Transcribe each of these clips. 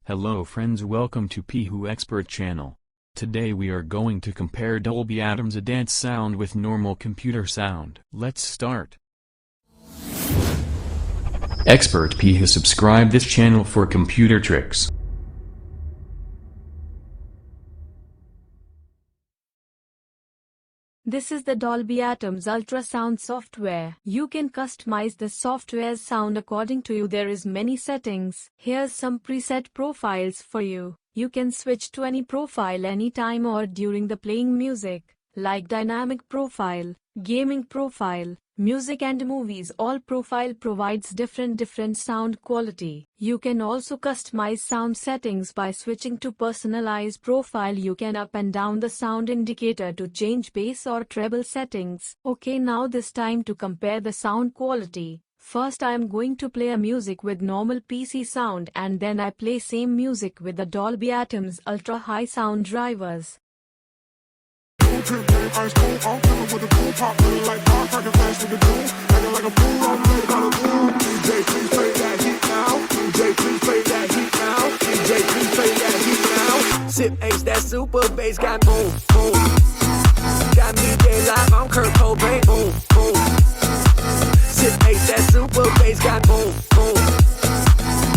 Hello friends, welcome to Pihu Expert channel. Today we are going to compare Dolby Atoms dance sound with normal computer sound. Let's start. Expert Pihu, subscribe this channel for computer tricks. This is the Dolby Atoms ultrasound software. You can customize the software's sound according to you. There is many settings. Here's some preset profiles for you. You can switch to any profile anytime or during the playing music, like dynamic profile, gaming profile, music and movies. All profile provides different sound quality. You can also customize sound settings by switching to personalized profile. You can up and down the sound indicator to change bass or treble settings. Okay, now this time to compare the sound quality. First I am going to play a music with normal PC sound and then I play same music with the Dolby Atoms ultra high sound drivers. Ice cold, all coming with a cool pop, feeling like pop, cracking fast with the boom, acting like a fool, I'm ready by the boom. DJ, please play that heat now. DJ, please play that heat now. DJ, please play that heat now. Sip H, that super bass got boom, boom. Got me dead live, I'm Kurt Cobain, boom, boom. Sip H, that super bass got boom, boom.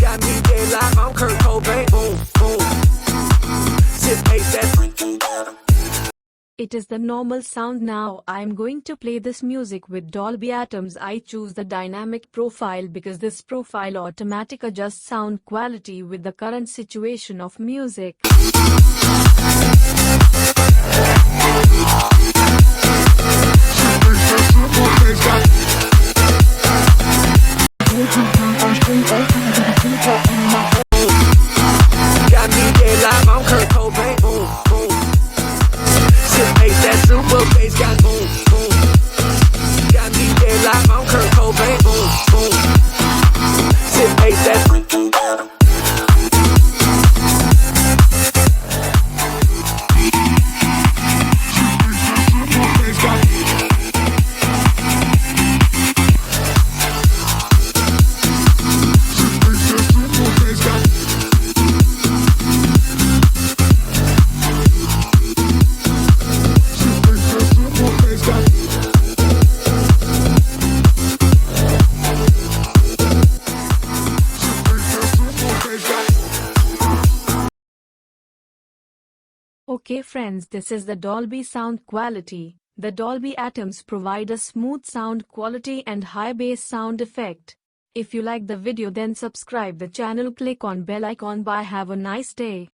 Got me dead live, I'm Kurt Cobain, boom, boom. Sip H, that freaking bottom. It is the normal sound. Now I am going to play this music with Dolby Atoms. I choose the dynamic profile because this profile automatic adjusts sound quality with the current situation of music. Got me dead live, I'm Kurt Cobain, boom, boom. That super bass got boom, boom. Got me dead live, I'm Kurt Cobain, boom, boom. Sip bass, that freaking bottom. Okay friends, this is the Dolby sound quality. The Dolby Atoms provide a smooth sound quality and high bass sound effect. If you like the video then subscribe the channel, click on bell icon. Bye, have a nice day.